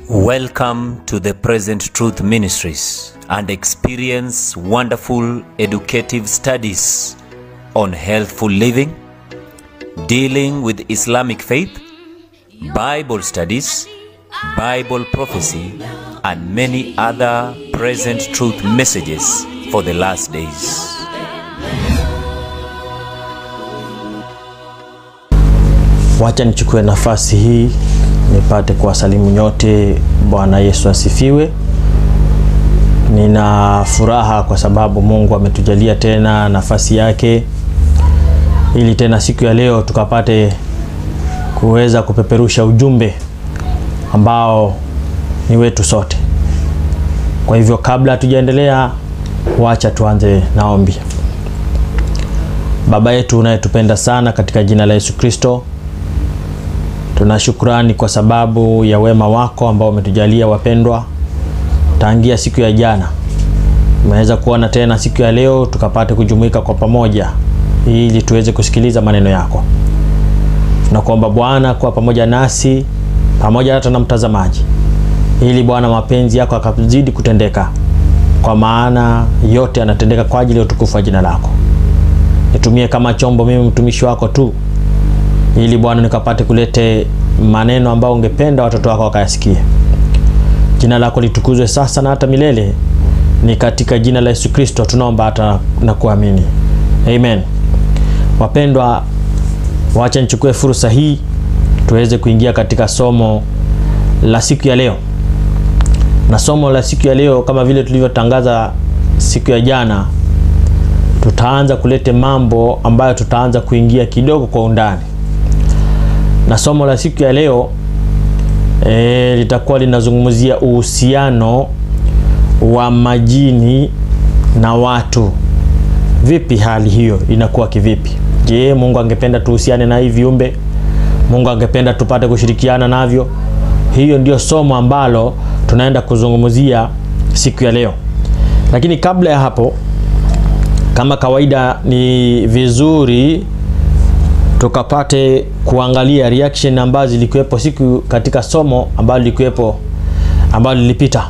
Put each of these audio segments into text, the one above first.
Welcome to the Present Truth Ministries and experience wonderful educative studies on healthful living, dealing with Islamic faith, Bible studies, Bible prophecy, and many other present truth messages for the last days. Wacha nichukue nafasi hii nipate kuwasalimu nyote. Bwana Yesu asifiwe. Nina furaha kwa sababu Mungu ametujalia tena nafasi yake ili tena siku ya leo tukapate kuweza kupeperusha ujumbe ambao ni wetu sote. Kwa hivyo kabla tujaendelea, wacha tuanze na ombi. Baba yetu unayetupenda sana, katika jina la Yesu Kristo tunashukrani kwa sababu ya wema wako ambao umetujalia wapendwa tangia siku ya jana. Umeweza kuona tena siku ya leo tukapate kujumuika kwa pamoja ili tuweze kusikiliza maneno yako. Tunakuomba Bwana kwa pamoja nasi, pamoja hata na mtazamaji, ili Bwana mapenzi yako yakazidi kutendeka, kwa maana yote yanatendeka kwa ajili ya utukufu wa jina lako. Nitumie kama chombo mimi mtumishi wako tu, ili Bwana nikapate kulete maneno ambayo ungependa watoto wako wakayasikie. Jina lako litukuzwe sasa na hata milele. Ni katika jina la Yesu Kristo tunaomba hata na kuamini. Amen. Wapendwa, wacha nichukue fursa hii tuweze kuingia katika somo la siku ya leo. Na somo la siku ya leo, kama vile tulivyotangaza siku ya jana, tutaanza kulete mambo ambayo tutaanza kuingia kidogo kwa undani. Na somo la siku ya leo litakuwa linazungumzia uhusiano wa majini na watu. Vipi hali hiyo inakuwa kivipi? Je, Mungu angependa tuhusiane na hivi viumbe? Mungu angependa tupate kushirikiana navyo? Hiyo ndio somo ambalo tunaenda kuzungumzia siku ya leo. Lakini kabla ya hapo, kama kawaida, ni vizuri tukapate kuangalia reaction ambazo zilikuwepo siku katika somo ambalo lilikuwepo ambalo lilipita.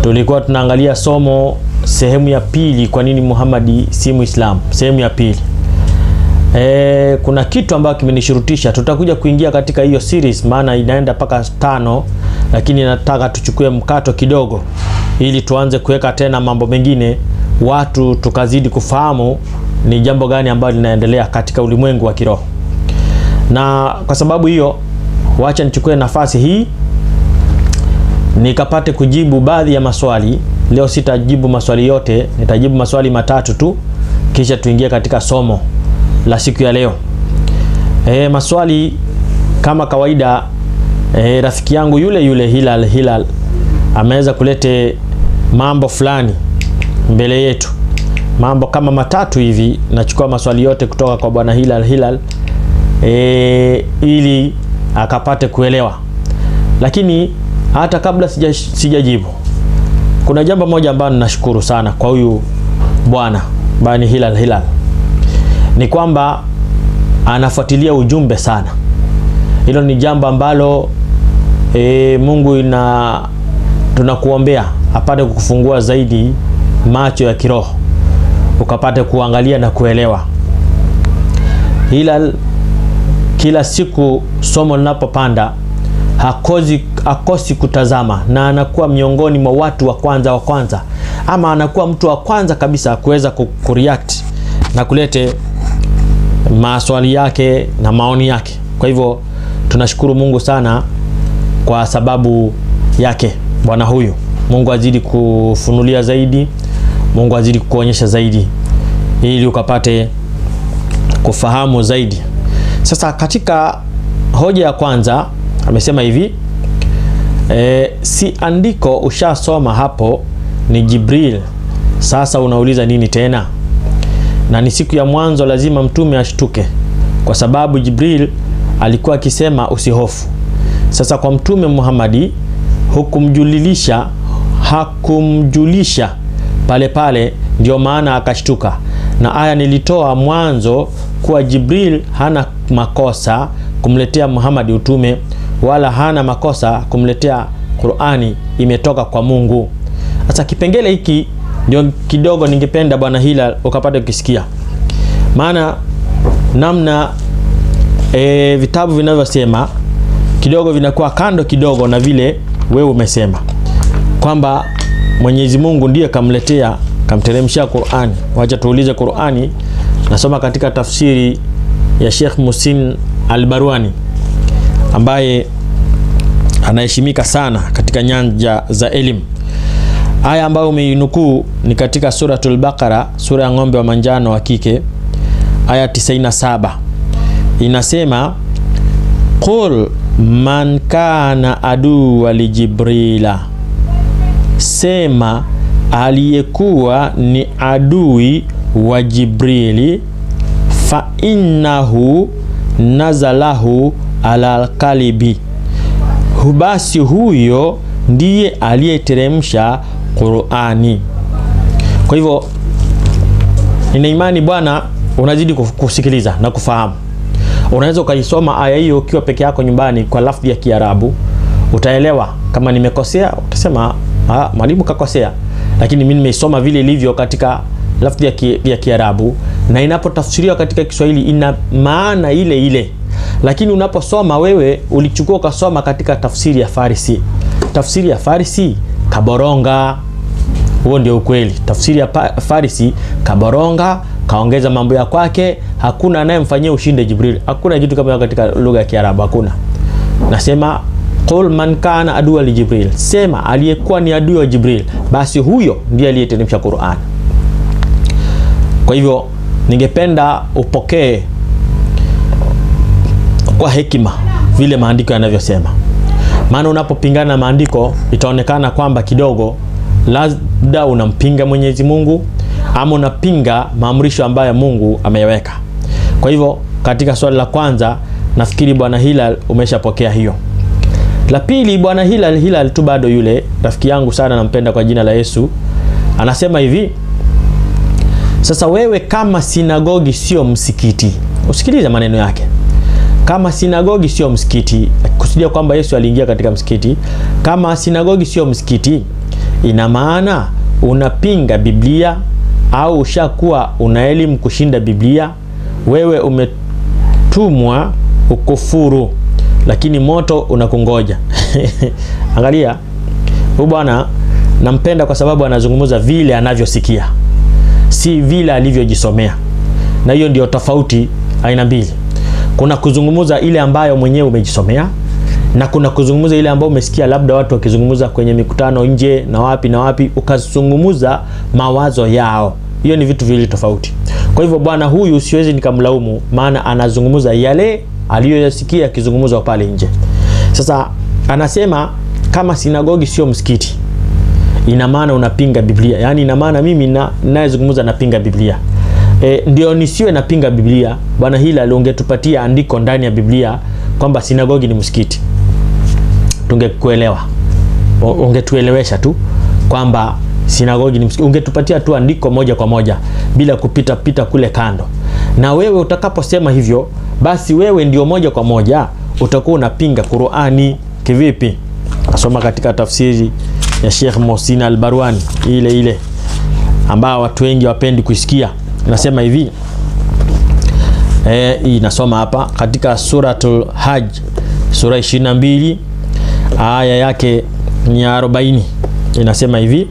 Tulikuwa tunaangalia somo sehemu ya pili, kwa nini Muhammad si Muislamu, sehemu ya pili. Kuna kitu ambacho kimenishurutisha, tutakuja kuingia katika hiyo series maana inaenda paka 5, lakini nataka tuchukue mkato kidogo ili tuanze kuweka tena mambo mengine, watu tukazidi kufahamu ni jambo gani ambalo linaendelea katika ulimwengu wa kiroho. Na kwa sababu hiyo, wacha nichukue nafasi hii nikapate kujibu baadhi ya maswali. Leo sitajibu maswali yote, nitajibu maswali matatu tu, kisha tuingie katika somo la siku ya leo. Maswali kama kawaida, rafiki yangu yule Hilal ameweza kulete mambo fulani mbele yetu, mambo kama matatu hivi. Nachukua maswali yote kutoka kwa bwana Hilal ili akapate kuelewa. Lakini hata kabla sijajibu, kuna jambo moja ambalo ninashukuru sana kwa huyu bwana Hilal. Ni kwamba anafuatilia ujumbe sana. Hilo ni jambo ambalo Mungu tunakuombea apate kukufungua zaidi macho ya kiroho, ukapate kuangalia na kuelewa. Hilal kila siku somo linapopanda hakosi kutazama, na anakuwa miongoni mwa watu wa kwanza, ama anakuwa mtu wa kwanza kabisa kuweza kureact na kulete maswali yake na maoni yake. Kwa hivyo tunashukuru Mungu sana kwa sababu yake bwana huyu. Mungu azidi kufunulia zaidi, Mungu azidi kuonyesha zaidi ili ukapate kufahamu zaidi. Sasa katika hoja ya kwanza amesema hivi, si andiko ushasoma hapo, ni Jibril. Sasa unauliza nini tena? Na ni siku ya mwanzo lazima mtume ashtuke, kwa sababu Jibril alikuwa akisema usihofu. Sasa kwa mtume Muhammad hakumjulisha pale, ndio maana akashtuka. Na aya nilitoa mwanzo kuwa Jibril hana makosa kumletea Muhammad utume, wala hana makosa kumletea Qur'ani imetoka kwa Mungu. Sasa kipengele hiki ndio kidogo ningependa Bwana Hilal ukapata ukisikia. Maana namna vitabu vinavyosema kidogo vinakuwa kando kidogo na vile wewe umesema kwamba Mwenyezi Mungu ndiye kamteremshia Qur'ani. Wacha tuulize Qur'ani. Nasoma katika tafsiri ya Sheikh Muhsin Al-Barwani ambaye anaheshimika sana katika nyanja za elimu. Aya ambayo umeinukuu ni katika suratul Baqara, sura ya ng'ombe wa manjano wa kike, aya 97. Inasema qul man kana aduwa li Jibrila, sema aliyekuwa ni adui wa Jibrili, fa innahu nazalahu ala kalibi, basi huyo ndiye aliyeteremsha Qur'ani. Kwa hivyo nina imani bwana unazidi kusikiliza na kufahamu. Unaweza ukaisoma aya hiyo ukiwa peke yako nyumbani kwa lafzi ya Kiarabu, utaelewa. Kama nimekosea utasema mwalimu kakosea, lakini mimi nimeisoma vile ilivyo katika lafzi ya Kiarabu, na inapotafsiriwa katika Kiswahili ina maana ile ile. Lakini unaposoma wewe ulichukua ukasoma katika tafsiri ya Farisi. Tafsiri ya Farisi kaboronga. Huo ndio ukweli. Tafsiri ya Farisi kaboronga, kaongeza mambo ya kwake. Hakuna anayemfanyia ushinde Jibril. Hakuna kitu kama katika lugha ya Kiarabu, hakuna. Nasema qul man kana aduwa li Jibril, sema aliyekuwa ni adui wa Jibril, basi huyo ndiye aliyeteremsha Qur'an. Kwa hivyo ningependa upokee kwa hekima vile maandiko yanavyosema. Maana unapopingana na maandiko itaonekana kwamba kidogo labda unampinga Mwenyezi Mungu ama unapinga maamrisho ambayo Mungu ameyaweka. Kwa hivyo katika swali la kwanza nafikiri Bwana Hilal umeshapokea hiyo. La pili, Bwana Hilal tu bado yule rafiki yangu sana nampenda kwa jina la Yesu, anasema hivi: sasa wewe kama sinagogi sio msikiti. Usikilize maneno yake. Kama sinagogi sio msikiti, kusudia kwamba Yesu aliingia katika msikiti. Kama sinagogi sio msikiti, ina maana unapinga Biblia au ushakuwa una elimu kushinda Biblia. Wewe umetumwa ukufuru, lakini moto unakungoja. Angalia, huyu bwana nampenda kwa sababu anazungumza vile anavyosikia, si vile alivyojisomea. Na hiyo ndio tofauti aina mbili. Kuna kuzungumza ile ambayo mwenyewe umejisomea, na kuna kuzungumza ile ambayo umesikia labda watu wakizungumza kwenye mikutano nje na wapi na wapi, ukazungumza mawazo yao. Hiyo ni vitu viwili tofauti. Kwa hivyo bwana huyu siwezi nikamlaumu, maana anazungumza yale aliyoyasikia akizungumzwa pale nje. Sasa anasema kama sinagogi sio msikiti, ina maana unapinga Biblia. Yaani ina maana mimi ninayezungumza napinga Biblia. Ndio nisiwe napinga Biblia. Bwana Hilal ungetupatia andiko ndani ya Biblia kwamba sinagogi ni msikiti, tungekuelewa. Ungetuelewesha tu kwamba sinagogi ni msikiti. Ungetupatia tu andiko moja kwa moja bila kupita kule kando. Na wewe utakaposema hivyo, basi wewe ndio moja kwa moja utakuwa unapinga Qur'ani. Kivipi? Asoma katika tafsiri ya Sheikh Muhsin Al-Barwani ile ambao watu wengi wapendi kusikia. Inasema hivi, inasoma hapa katika suratul Hajj, sura 22 aya yake ni 40. Inasema hivi: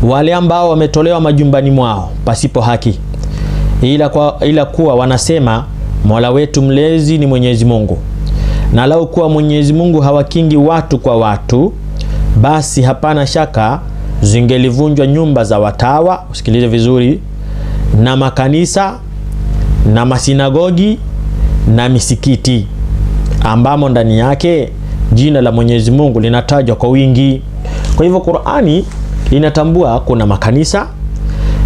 wale ambao wametolewa majumbani mwao pasipo haki, ila kuwa wanasema Mola wetu mlezi ni Mwenyezi Mungu, na lau kuwa Mwenyezi Mungu hawakingi watu kwa watu, basi hapana shaka zingelivunjwa nyumba za watawa, usikilize vizuri, na makanisa na masinagogi na misikiti, ambamo ndani yake jina la Mwenyezi Mungu linatajwa kwa wingi. Kwa hivyo Qur'ani inatambua kuna makanisa,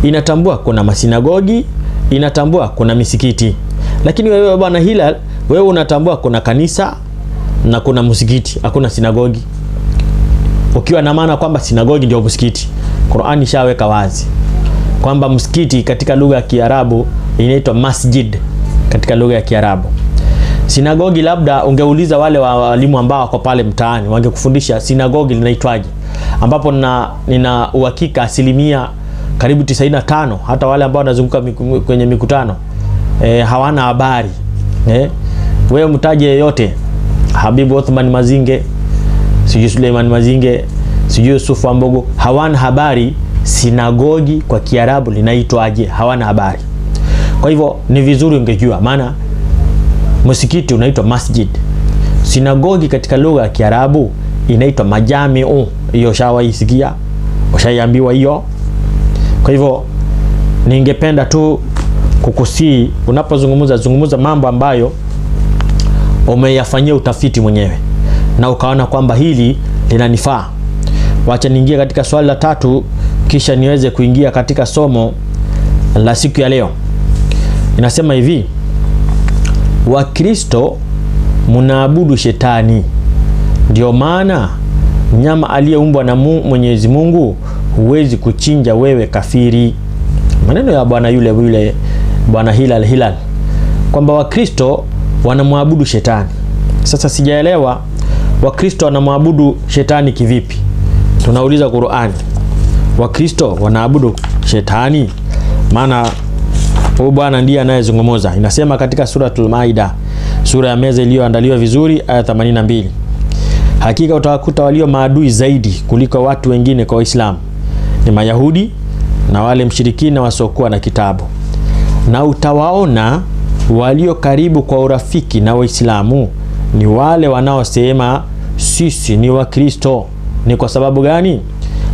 inatambua kuna masinagogi, inatambua kuna misikiti. Lakini wewe Bwana Hilal, wewe unatambua kuna kanisa na kuna msikiti, hakuna sinagogi. Ukiwa na maana kwamba sinagogi ndio msikiti. Qur'ani shaweka wazi kwamba msikiti katika lugha ya Kiarabu inaitwa masjid katika lugha ya Kiarabu. Sinagogi labda ungeuliza wale walimu ambao wako pale mtaani, wangekufundisha sinagogi linaitwaje, ambapo nina uhakika asilimia karibu 95 hata wale ambao wanazunguka kwenye mikutano hawana habari. Wewe mtaje yeyote, Habibu Othman Mazinge, sijui Suleiman Mazinge, sijui Yusuf Ambogo, hawana habari sinagogi kwa Kiarabu linaitwaje, hawana habari. Kwa hivyo ni vizuri ungejua, maana msikiti unaitwa masjid, sinagogi katika lugha ya Kiarabu inaitwa majami'u. Hiyo shawaisikia, ushaiambiwa hiyo. Kwa hivyo ningependa tu kukusii, unapozungumza mambo ambayo umeyafanyia utafiti mwenyewe na ukaona kwamba hili linanifaa. Wacha niingie katika swali la 3 kisha niweze kuingia katika somo la siku ya leo. Inasema hivi: Wakristo mnaabudu shetani, ndio maana mnyama aliyeumbwa na Mwenyezi Mungu huwezi kuchinja wewe kafiri. Maneno ya bwana yule bwana Hilal kwamba Wakristo wanamwabudu shetani. Sasa sijaelewa Wakristo wanamwabudu shetani kivipi? Tunauliza Qur'an, Wakristo wanaabudu shetani? Maana huyu bwana ndiye anayezungumza. Inasema katika suratul Maida, sura ya meza iliyoandaliwa vizuri, aya 82, hakika utawakuta walio maadui zaidi kuliko watu wengine kwa Uislamu ni Mayahudi na wale mshirikina wasiokuwa na kitabu, na utawaona walio karibu kwa urafiki na Waislamu ni wale wanaosema sisi ni Wakristo. Ni kwa sababu gani?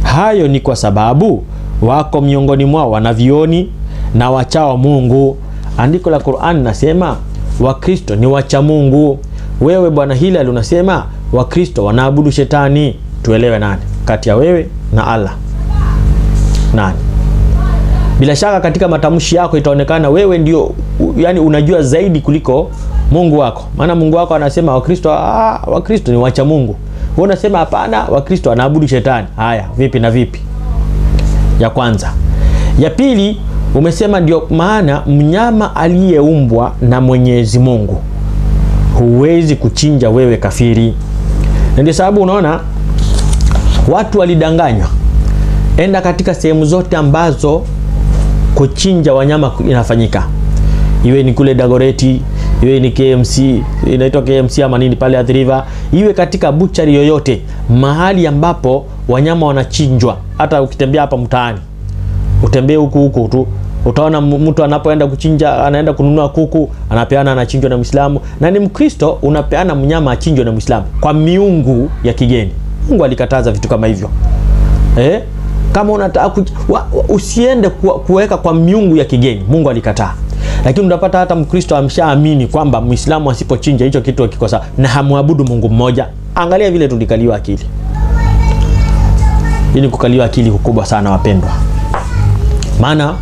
Hayo ni kwa sababu wako miongoni mwao wanavioni na wachao Mungu. Andiko la Qur'an nasema Wakristo ni wacha Mungu. Wewe bwana Hilal unasema Wakristo wanaabudu shetani. Tuelewe nani kati ya wewe na Allah? Nani? Bila shaka katika matamshi yako itaonekana wewe ndio yani unajua zaidi kuliko Mungu wako. Maana Mungu wako anasema Wakristo ni wacha Mungu. Wewe unasema hapana, Wakristo wanaabudu shetani. Haya, vipi na vipi? Ya kwanza. Ya pili, umesema ndio maana mnyama aliyeumbwa na Mwenyezi Mungu huwezi kuchinja wewe kafiri. Ndio sababu unaona watu walidanganywa. Enda katika sehemu zote ambazo kuchinja wanyama inafanyika, iwe ni kule Dagoreti, iwe ni KMC, inaitwa KMC ama nini pale Athi River, iwe katika butchery yoyote, mahali ambapo wanyama wanachinjwa. Hata ukitembea hapa mtaani, utembee huku tu, utaona mtu anapoenda kuchinja, anaenda kununua kuku, anapeana, anachinjwa na Muislamu. Na ni Mkristo unapeana mnyama achinjwe na Muislamu kwa miungu ya kigeni. Mungu alikataza vitu kama hivyo. Kama unataka usiende kuweka kwa miungu ya kigeni, Mungu alikataa. Lakini unapata hata Mkristo ameshaamini kwamba Muislamu asipochinja hicho kitu kikosa na hamwabudu Mungu mmoja. Angalia vile tulikaliwa akili. Hii ni kukaliwa akili kubwa sana wapendwa. Maana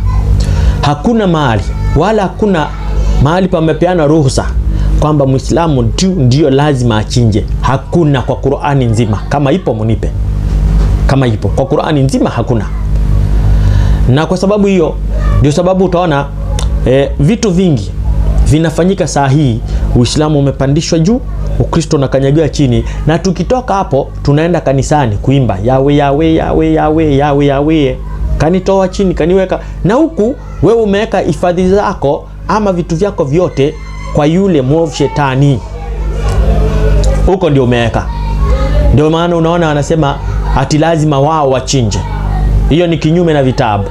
hakuna mahali wala hakuna mahali pamepeana ruhusa kwamba Muislamu ndio lazima achinje. Hakuna kwa Qur'ani nzima. Kama ipo munipe. Kama ipo kwa Qur'ani nzima hakuna. Na kwa sababu hiyo ndio sababu utaona vitu vingi vinafanyika saa hii. Uislamu umepandishwa juu, Ukristo unakanyagiwa chini, na tukitoka hapo tunaenda kanisani kuimba Yawe Yawe Yawe Yawe Yawe Yawe, kanitoa chini kaniweka. Na huku wewe umeweka hifadhi zako ama vitu vyako vyote kwa yule mwovu shetani. Huko ndio umeweka. Ndio maana unaona wanasema ati lazima wao wachinje. Hiyo ni kinyume na vitabu.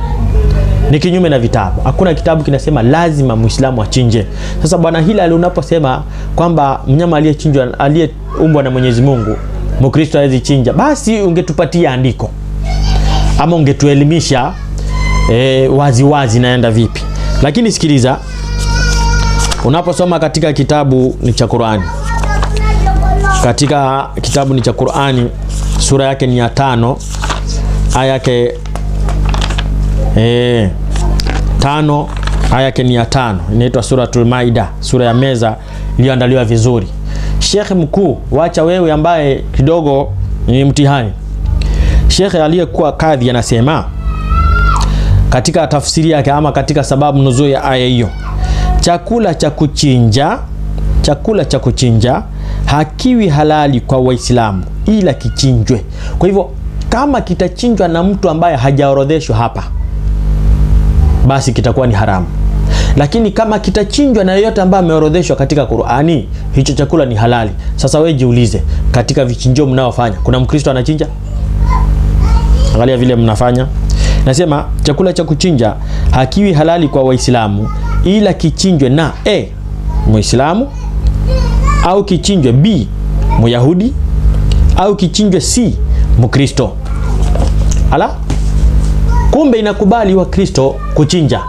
Ni kinyume na vitabu. Hakuna kitabu kinasema lazima Muislamu achinje. Sasa bwana Hilal unaposema kwamba mnyama aliyechinjwa, aliyeumbwa na Mwenyezi Mungu, Mkristo hawezi chinja, basi ungetupatia andiko ama ungetuelimisha wazi naenda vipi. Lakini sikiliza, unaposoma katika kitabu ni cha Qur'ani, katika kitabu ni cha Qur'ani, sura yake ni ya 5, aya yake 5, aya yake ni ya 5, inaitwa suratul Maida, sura ya meza iliyoandaliwa vizuri. Sheikh mkuu, wacha wewe ambaye kidogo ni mtihani, Sheikh aliyekuwa kadhi anasema katika tafsiri yake ama katika sababu nuzul ya aya hiyo, chakula cha kuchinja chakula cha kuchinja hakiwi halali kwa Waislamu ila kichinjwe. Kwa hivyo kama kitachinjwa na mtu ambaye hajaorodheshwa hapa, basi kitakuwa ni haramu. Lakini kama kitachinjwa na yeyote ambaye ameorodheshwa katika Qur'ani, hicho chakula ni halali. Sasa wewe jiulize, katika vichinjio mnaofanya kuna Mkristo anachinja? Angalia vile mnafanya. Nasema chakula cha kuchinja hakiwi halali kwa Waislamu ila kichinjwe na Muislamu, au kichinjwe B Muyahudi, au kichinjwe C Mkristo. Ala, kumbe inakubali wa Kristo kuchinja.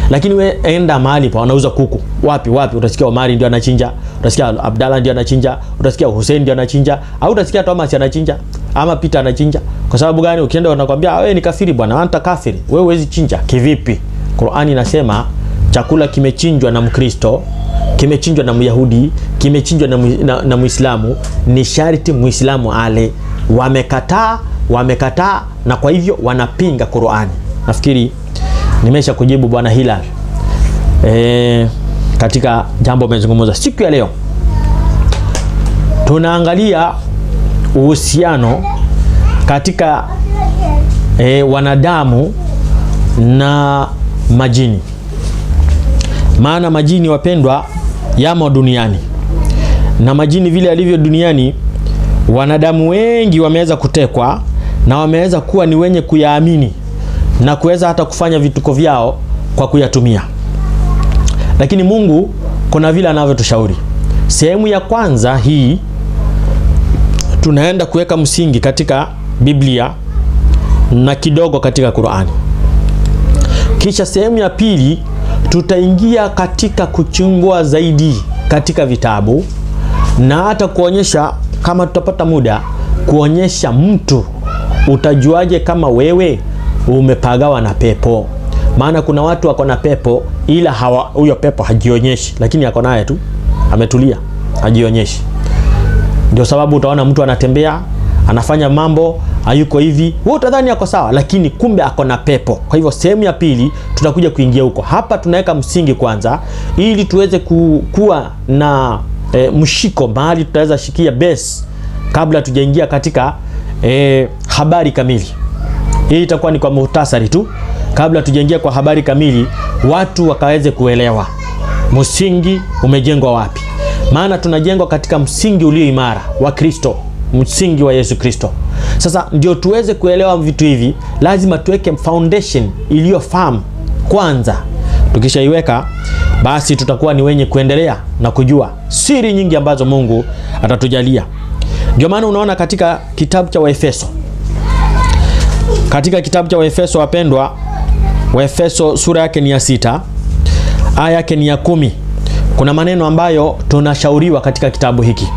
Lakini we enda mahali pa wanauza kuku. Wapi utasikia Omari ndio anachinja, utasikia Abdalla ndio anachinja, utasikia Hussein ndio anachinja, au utasikia Thomas anachinja ama Peter anachinja. Kwa sababu gani? Ukienda wanakuambia wewe ni kafiri bwana, anta kafiri. Wewe huwezi chinja. Kivipi? Qur'ani inasema chakula kimechinjwa na Mkristo, kimechinjwa na Myahudi, kimechinjwa na Muislamu, ni sharti Muislamu ale. Wamekataa na kwa hivyo wanapinga Qur'ani. Nafikiri nimesha kujibu bwana Hilal katika jambo umezungumza. Siku ya leo tunaangalia uhusiano katika wanadamu na majini. Maana majini wapendwa yamo duniani, na majini vile alivyo duniani, wanadamu wengi wameweza kutekwa na wameweza kuwa ni wenye kuyaamini na kuweza hata kufanya vituko vyao kwa kuyatumia. Lakini Mungu kuna vile anavyotushauri. Sehemu ya kwanza hii tunaenda kuweka msingi katika Biblia na kidogo katika Qur'ani. Kisha sehemu ya pili tutaingia katika kuchungua zaidi katika vitabu, na hata kuonyesha, kama tutapata muda, kuonyesha mtu utajuaje kama wewe umepagawa na pepo. Maana kuna watu wako na pepo ila huyo pepo hajionyeshi, lakini yako naye tu, ametulia, hajionyeshi. Ndio sababu utaona mtu anatembea, anafanya mambo, hayuko hivi, wewe utadhani yako sawa, lakini kumbe ako na pepo. Kwa hivyo sehemu ya pili tutakuja kuingia huko. Hapa tunaweka msingi kwanza ili tuweze kuwa na mshiko mahali tutaweza shikia base kabla tujaingia katika habari kamili. Hii itakuwa ni kwa muhtasari tu kabla tujaingia kwa habari kamili, watu wakaweze kuelewa msingi umejengwa wapi. Maana tunajengwa katika msingi ulio imara wa Kristo, msingi wa Yesu Kristo. Sasa ndio tuweze kuelewa vitu hivi, lazima tuweke foundation iliyo firm kwanza. Tukishaiweka, basi tutakuwa ni wenye kuendelea na kujua siri nyingi ambazo Mungu atatujalia. Ndio maana unaona katika kitabu cha Waefeso, wapendwa, Waefeso sura yake ni ya 6, aya yake ni ya 10. Kuna maneno ambayo tunashauriwa katika kitabu hiki.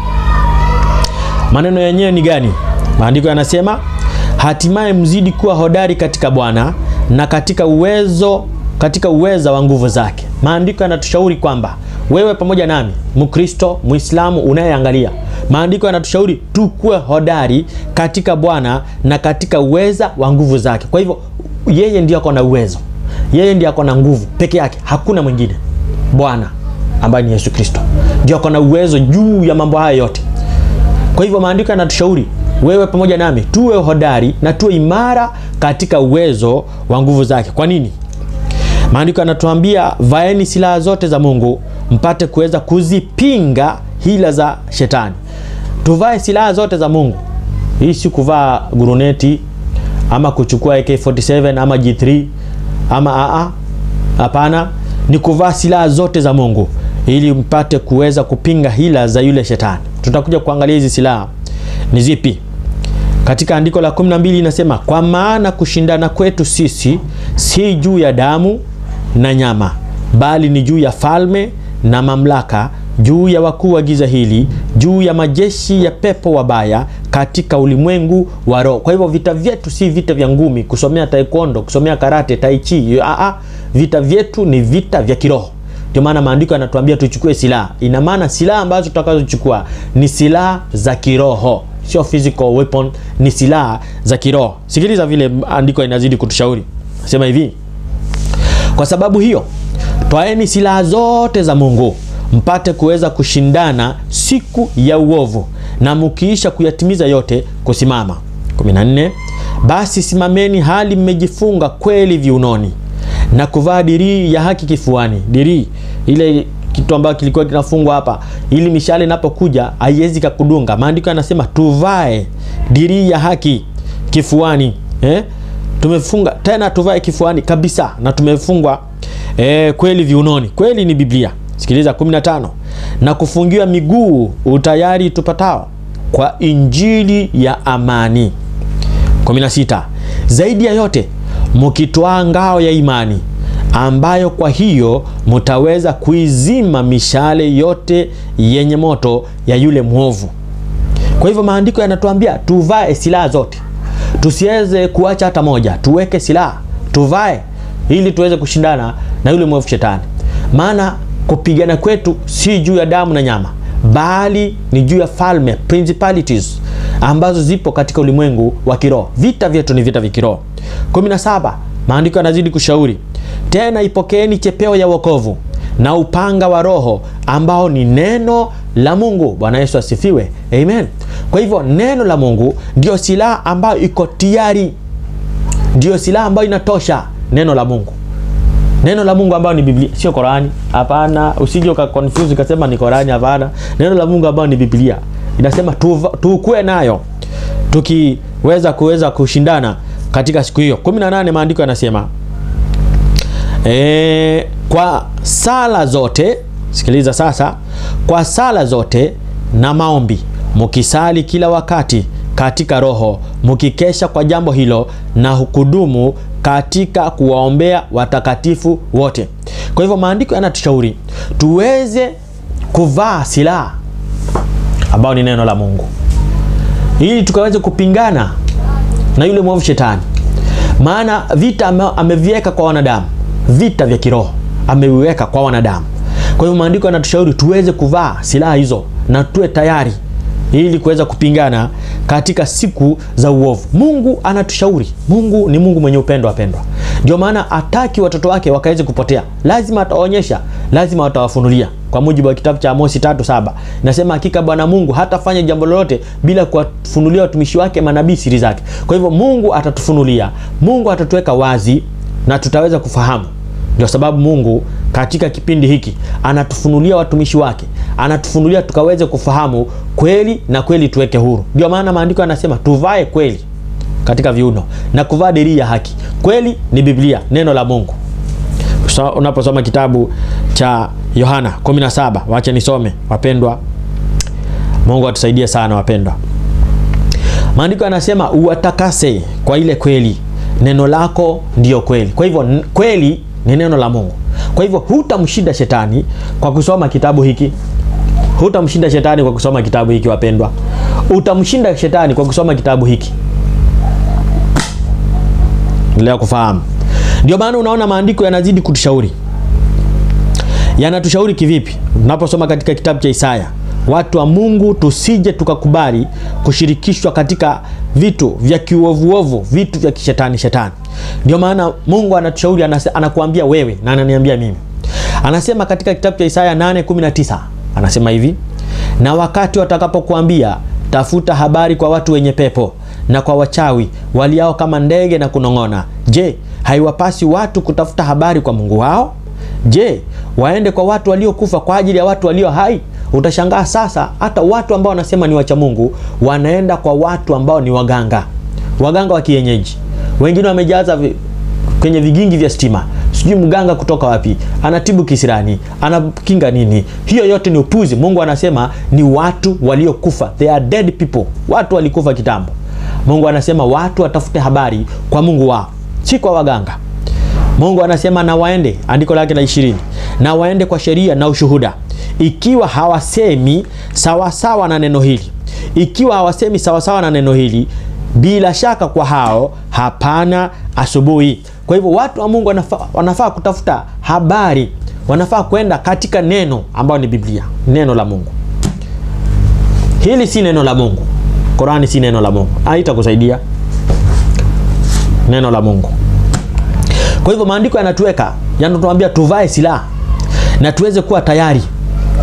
Maneno yenyewe ni gani? Maandiko yanasema, hatimaye mzidi kuwa hodari katika Bwana na katika uweza wa nguvu zake. Maandiko yanatushauri kwamba wewe pamoja nami, Mkristo, Muislamu unayeangalia, maandiko yanatushauri tukue hodari katika Bwana na katika uweza wa nguvu zake. Kwa hivyo yeye ndiye ako na uwezo, yeye ndiye ako na nguvu peke yake, hakuna mwingine. Bwana ambaye ni Yesu Kristo ndiye ako na uwezo juu ya mambo haya yote. Kwa hivyo maandiko yanatushauri wewe pamoja nami tuwe hodari na tuwe imara katika uwezo wa nguvu zake. Kwa nini? Maandiko yanatuambia vaeni silaha zote za Mungu mpate kuweza kuzipinga hila za shetani. Tuvae silaha zote za Mungu. Hii si kuvaa guruneti ama kuchukua AK47 ama G3 ama hapana, ni kuvaa silaha zote za Mungu ili mpate kuweza kupinga hila za yule shetani. Tutakuja kuangalia hizi silaha ni zipi. Katika andiko la 12 inasema, kwa maana kushindana kwetu sisi si juu ya damu na nyama, bali ni juu ya falme na mamlaka, juu ya wakuu wa giza hili, juu ya majeshi ya pepo wabaya katika ulimwengu wa roho. Kwa hivyo vita vyetu si vita vya ngumi, kusomea taekwondo, kusomea karate, tai chi. Vita vyetu ni vita vya kiroho. Ndio maana maandiko yanatuambia tuchukue silaha. Ina maana silaha ambazo tutakazochukua ni silaha za kiroho, sio physical weapon, ni silaha za kiroho. Sikiliza vile andiko inazidi kutushauri. Sema hivi, kwa sababu hiyo twaeni silaha zote za Mungu mpate kuweza kushindana siku ya uovu, na mkiisha kuyatimiza yote kusimama. 14. Basi simameni hali mmejifunga kweli viunoni, na kuvaa dirii ya haki kifuani. Dirii ile kitu ambacho kilikuwa kinafungwa hapa ili mishale inapokuja haiwezi kukudunga. Maandiko yanasema tuvae dirii ya haki kifuani. Tumefunga tena, tuvae kifuani kabisa, na tumefungwa kweli viunoni. Kweli ni Biblia. Sikiliza 15. Na kufungiwa miguu utayari tupatao kwa injili ya amani. 16. Zaidi ya yote mkitwaa ngao ya imani, ambayo kwa hiyo mtaweza kuizima mishale yote yenye moto ya yule mwovu. Kwa hivyo maandiko yanatuambia tuvae silaha zote. Tusiweze kuacha hata moja. Tuweke silaha, tuvae ili tuweze kushindana na yule mwovu shetani. Maana kupigana kwetu si juu ya damu na nyama, bali ni juu ya falme, principalities ambazo zipo katika ulimwengu wa kiroho. Vita vyetu ni vita vya kiroho. 17. Maandiko yanazidi kushauri, tena ipokeeni chepeo ya wokovu na upanga wa Roho ambao ni neno la Mungu. Bwana Yesu asifiwe. Amen. Kwa hivyo neno la Mungu ndio silaha ambayo iko tayari. Ndio silaha ambayo inatosha, neno la Mungu. Neno la Mungu ambayo ni Biblia, sio Qurani. Hapana, usije ukaconfuse ukasema ni Qurani. Hapana. Neno la Mungu ambayo ni Biblia inasema tukue nayo tukiweza kushindana katika siku hiyo. 18 maandiko yanasema kwa sala zote, sikiliza sasa, kwa sala zote na maombi mkisali kila wakati katika Roho, mkikesha kwa jambo hilo na hukudumu katika kuwaombea watakatifu wote. Kwa hivyo maandiko yanatushauri tuweze kuvaa silaha ambao ni neno la Mungu, ili tukaweze kupingana na yule mwovu shetani. Maana vita ameviweka kwa wanadamu, vita vya kiroho ameviweka kwa wanadamu. Kwa hivyo maandiko yanatushauri tuweze kuvaa silaha hizo na tuwe tayari ili kuweza kupingana katika siku za uovu. Mungu anatushauri. Mungu ni Mungu mwenye upendo, wapendwa. Ndio maana hataki watoto wake wakaweze kupotea. Lazima ataonyesha, lazima atawafunulia. Kwa mujibu wa kitabu cha Amosi 3:7 inasema, hakika Bwana Mungu hatafanya jambo lolote bila kuwafunulia watumishi wake manabii siri zake. Kwa hivyo Mungu atatufunulia, Mungu atatuweka wazi na tutaweza kufahamu. Ndio sababu Mungu katika kipindi hiki anatufunulia watumishi wake, anatufunulia tukaweze kufahamu kweli, na kweli tuweke huru. Ndio maana maandiko yanasema tuvae kweli katika viuno na kuvaa dirii ya haki. Kweli ni Biblia, neno la Mungu. Unaposoma kitabu cha Yohana 17, wacha nisome wapendwa. Mungu atusaidie sana wapendwa. Maandiko yanasema uwatakase kwa ile kweli, neno lako ndiyo kweli. Kwa hivyo kweli ni neno la Mungu. Kwa hivyo hutamshinda shetani kwa kusoma kitabu hiki. Hutamshinda shetani kwa kusoma kitabu hiki wapendwa. Utamshinda shetani kwa kusoma kitabu hiki. Leo kufahamu. Ndio maana unaona maandiko yanazidi kutushauri. Yanatushauri kivipi? Unaposoma katika kitabu cha Isaya, watu wa Mungu tusije tukakubali kushirikishwa katika vitu vya kiuovu, vitu vya kishetani shetani. Ndio maana Mungu anatushauri, anakuambia wewe na ananiambia mimi. Anasema katika kitabu cha Isaya 8:19, anasema hivi, na wakati watakapokuambia tafuta habari kwa watu wenye pepo na kwa wachawi waliao kama ndege na kunong'ona, je, haiwapasi watu kutafuta habari kwa Mungu wao? Je, waende kwa watu waliokufa kwa ajili ya watu walio hai? Utashangaa sasa hata watu ambao wanasema ni wacha Mungu wanaenda kwa watu ambao ni waganga wa kienyeji. Wengine wamejaza kwenye vigingi vya stima. Sijui mganga kutoka wapi, anatibu kisirani, anakinga nini. Hiyo yote ni upuzi. Mungu anasema ni watu waliokufa. They are dead people. Watu walikufa kitambo. Mungu anasema watu watafute habari kwa Mungu wao, si kwa waganga. Mungu anasema na waende, andiko lake la 20, na waende kwa sheria na ushuhuda. Ikiwa hawasemi sawasawa na neno hili, ikiwa hawasemi sawasawa na neno hili, bila shaka kwa hao hapana asubuhi. Kwa hivyo watu wa Mungu wanafaa kutafuta habari, wanafaa kwenda katika neno ambalo ni Biblia, neno la Mungu. Hili si neno la Mungu. Qurani si neno la Mungu. Haitakusaidia neno la Mungu. Kwa hivyo maandiko yanatuambia tuvae silaha na tuweze kuwa tayari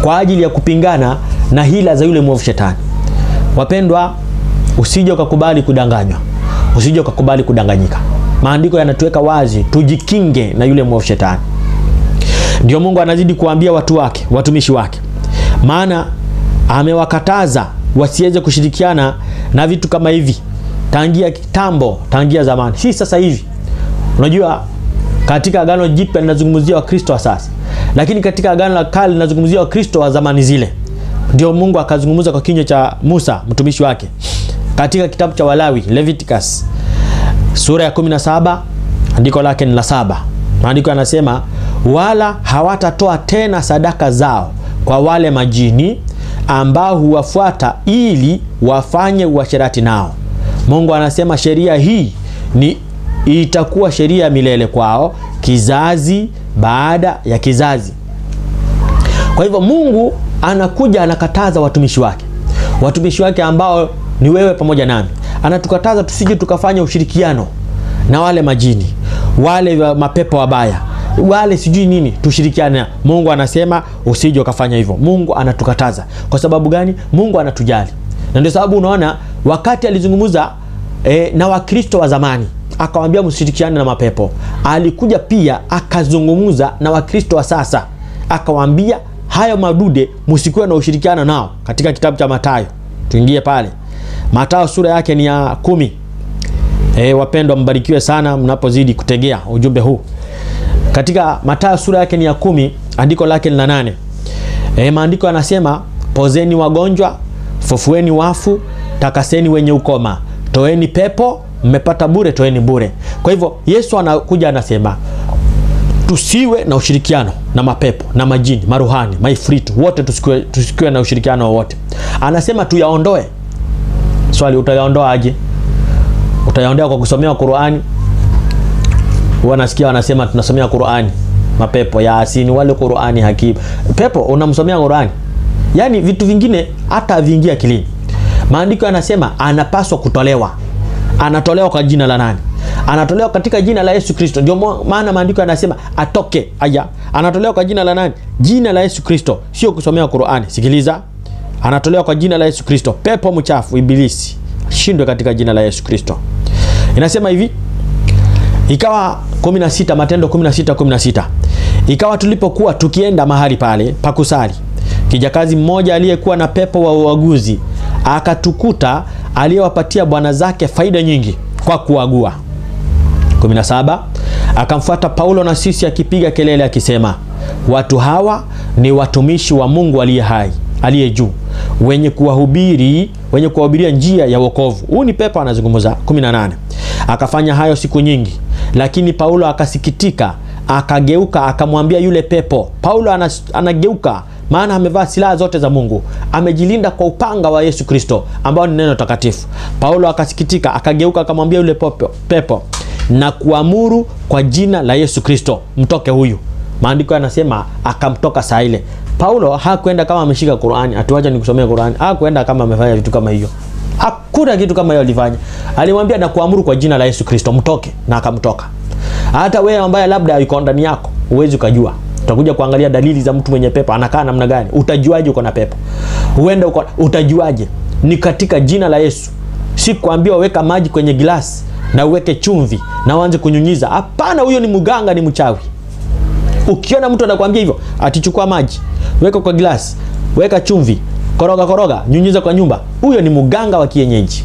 kwa ajili ya kupingana na hila za yule mwovu shetani. Wapendwa, usije ukakubali kudanganywa, usije ukakubali kudanganyika. Maandiko yanatuweka wazi tujikinge na yule mwovu shetani. Ndio Mungu anazidi kuambia watu wake, watumishi wake, maana amewakataza wasiweze kushirikiana na vitu kama hivi tangia kitambo, tangia zamani, si sasa hivi. Unajua katika Agano Jipya linazungumzia Wakristo wa sasa, lakini katika Agano la Kale linazungumzia Wakristo wa zamani zile. Ndio Mungu akazungumza kwa kinywa cha Musa mtumishi wake katika kitabu cha Walawi, Leviticus sura ya 17 andiko lake ni la 7. Maandiko yanasema, wala hawatatoa tena sadaka zao kwa wale majini ambao huwafuata ili wafanye uasherati nao. Mungu anasema sheria hii itakuwa sheria ya milele kwao, kizazi baada ya kizazi. Kwa hivyo Mungu anakuja anakataza watumishi wake ambao ni wewe pamoja nami. Anatukataza tusije tukafanya ushirikiano na wale majini, wale mapepo wabaya, wale sijui nini, tushirikiane. Mungu anasema usije ukafanya hivyo. Mungu anatukataza. Kwa sababu gani? Mungu anatujali. Na ndio sababu unaona wakati alizungumza na Wakristo wa zamani akawaambia msishirikiane na mapepo, alikuja pia akazungumza na Wakristo wa sasa akawaambia hayo madude msikuwe na ushirikiano nao. Katika kitabu cha Mathayo, tuingie pale Mathayo sura yake ni ya 10. Wapendwa, mbarikiwe sana mnapozidi kutegea ujumbe huu. Katika Mathayo sura yake ni ya 10 andiko lake ni la 8. Maandiko yanasema, pozeni wagonjwa, fufueni wafu, takaseni wenye ukoma, toeni pepo, mmepata bure, toeni bure. Kwa hivyo Yesu anakuja anasema tusiwe na ushirikiano na mapepo na majini, maruhani, maifritu, wote tusikiwe na ushirikiano wote. Anasema tuyaondoe. Swali, utayaondoa aje? Utayaondoa kwa kusomea Qur'ani. Wanasikia wanasema tunasomea Qur'ani, mapepo ya asini wale Qur'ani hakim. Pepo unamsomea Qur'ani. Yaani vitu vingine hata viingia akilini. Maandiko yanasema anapaswa kutolewa. Anatolewa kwa jina la nani? Anatolewa katika jina la Yesu Kristo. Ndio maana maandiko yanasema atoke. Aya, anatolewa kwa jina la nani? Jina la Yesu Kristo, sio kusomea Qur'ani. Sikiliza. Anatolewa kwa jina la Yesu Kristo. Pepo mchafu, ibilisi, shindwe katika jina la Yesu Kristo. Inasema hivi, ikawa 16, Matendo 16:16. Ikawa tulipokuwa tukienda mahali pale pakusali, kijakazi mmoja aliyekuwa na pepo wa uaguzi akatukuta, aliyewapatia bwana zake faida nyingi kwa kuagua. 17. Akamfuata Paulo na sisi akipiga kelele akisema, watu hawa ni watumishi wa Mungu aliye hai, aliye juu, wenye kuwahubiria njia ya wokovu. Huu ni pepo anazungumza. 18. Akafanya hayo siku nyingi, lakini Paulo akasikitika, akageuka akamwambia yule pepo. Paulo anageuka, maana amevaa silaha zote za Mungu, amejilinda kwa upanga wa Yesu Kristo ambao ni neno takatifu. Paulo akasikitika, akageuka akamwambia yule pepo, na kuamuru kwa jina la Yesu Kristo, mtoke huyu. Maandiko yanasema akamtoka saa ile. Paulo hakwenda kama ameshika Qur'ani, atuacha nikusomea Qur'ani. Hakwenda kama amefanya vitu kama hiyo. Hakuna kitu kama hiyo alifanya. Alimwambia na kuamuru kwa jina la Yesu Kristo, mtoke, na akamtoka. Hata wewe ambaye labda yuko ndani yako, uwezi kujua. Utakuja kuangalia dalili za mtu mwenye pepo anakaa namna gani. Utajuaje uko na pepo? Utajuaje? Ni katika jina la Yesu. Si kuambiwa weka maji kwenye glasi na uweke chumvi na uanze kunyunyiza. Hapana, huyo ni mganga, ni mchawi. Ukiona mtu anakuambia hivyo, atichukua maji, weka kwa glasi, weka chumvi, koroga, nyunyiza kwa nyumba, huyo ni mganga wa kienyeji.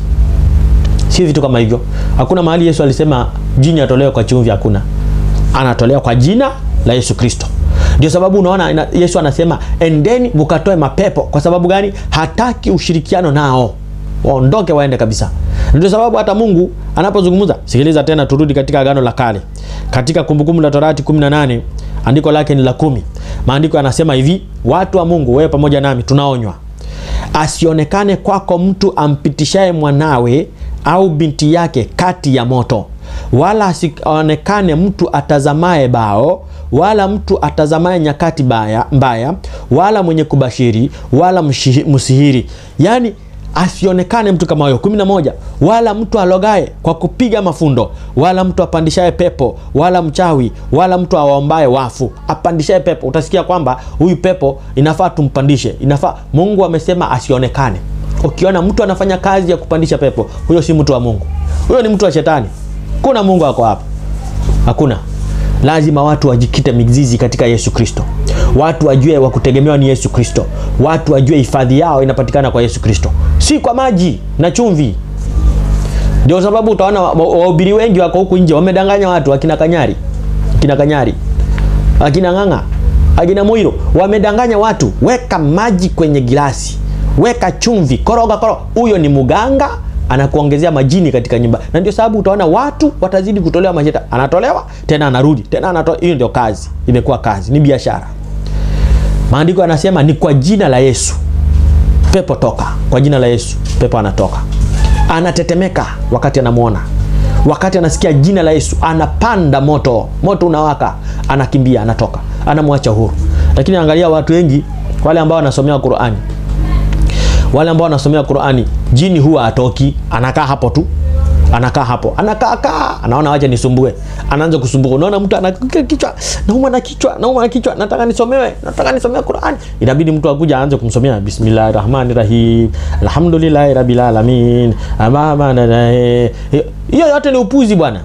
Si vitu kama hivyo. Hakuna mahali Yesu alisema jini atolewe kwa chumvi, hakuna. Anatolewa kwa jina la Yesu Kristo. Ndio sababu unaona Yesu anasema endeni mkatoe mapepo. Kwa sababu gani? Hataki ushirikiano nao. Waondoke waende kabisa. Ndio sababu hata Mungu anapozungumza, sikiliza tena, turudi katika Agano la Kale. Katika Kumbukumbu la Torati 18 andiko lake ni la 10. Maandiko yanasema hivi, watu wa Mungu, wewe pamoja nami tunaonywa, asionekane kwako mtu ampitishaye mwanawe au binti yake kati ya moto, wala asionekane mtu atazamaye bao, wala mtu atazamaye nyakati mbaya, wala mwenye kubashiri, wala msihiri. Yani asionekane mtu kama huyo. 11, wala mtu alogae kwa kupiga mafundo, wala mtu apandishaye pepo, wala mchawi, wala mtu awaombaye wafu. Apandishaye pepo, utasikia kwamba huyu pepo inafaa tumpandishe, inafaa. Mungu amesema asionekane. Ukiona mtu anafanya kazi ya kupandisha pepo, huyo si mtu wa Mungu, huyo ni mtu wa shetani. Kuna Mungu wako hapa? Hakuna. Lazima watu wajikite mizizi katika Yesu Kristo. Watu wajue wa kutegemewa ni Yesu Kristo. Watu wajue hifadhi yao inapatikana kwa Yesu Kristo, si kwa maji na chumvi. Ndio sababu utaona wahubiri wengi wako huku nje wamedanganya watu, akina Kanyari, akina Ng'ang'a, akina Muiro, wamedanganya watu. Weka maji kwenye gilasi, weka chumvi, koroga. Huyo ni muganga, anakuongezea majini katika nyumba. Na ndio sababu utaona watu watazidi kutolewa majeta. Anatolewa tena anarudi, tena anatoa. Hiyo ndio kazi, imekuwa kazi, ni biashara. Maandiko yanasema ni kwa jina la Yesu pepo toka. Kwa jina la Yesu pepo anatoka. Anatetemeka wakati anamuona. Wakati anasikia jina la Yesu anapanda moto unawaka, anakimbia, anatoka, anamwacha huru. Lakini angalia watu wengi wale ambao wanasomea Qur'ani. Wale ambao wanasomea Qur'ani, jini huwa atoki, anakaa hapo tu. Anakaa hapo, anaona acha nisumbue, anaanza kusumbuka. Unaona mtu anakichwa, nauma na kichwa, nataka nisomewe Qur'ani. Inabidi mtu akuja aanze kumsomea Bismillahirrahmanirrahim, alhamdulillahi rabbil alamin, hiyo yote ni upuzi bwana.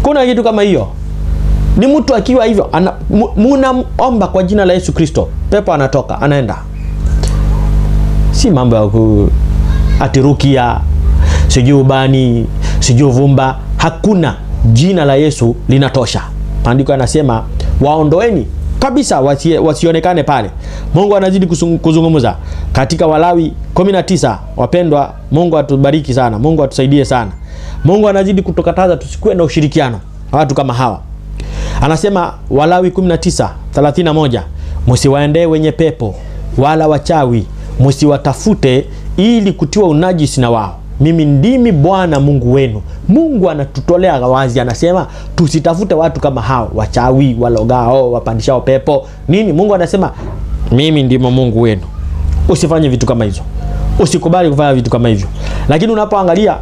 Kuna kitu kama hiyo? Ni mtu akiwa hivyo, munaomba kwa jina la Yesu Kristo, pepo anatoka, anaenda. Si mambo ya atirukia, sijui ubani, sijui vumba. Hakuna. Jina la Yesu linatosha. Maandiko yanasema waondoeni kabisa, wasionekane pale. Mungu anazidi kuzungumza katika Walawi 19. Wapendwa, Mungu atubariki sana, Mungu atusaidie sana. Mungu anazidi kutukataza tusikuwe na ushirikiano watu kama hawa. Anasema Walawi 19:31, msiwaendee wenye pepo wala wachawi, msiwatafute ili kutiwa unajisi na wao. Mimi ndimi Bwana Mungu wenu. Mungu anatutolea wazi, anasema tusitafute watu kama hao, wachawi, walogao, wapandishao pepo. Nini? Mungu anasema mimi ndimo Mungu wenu. Usifanye vitu kama hizo. Usikubali kufanya vitu kama hivyo. Lakini unapoangalia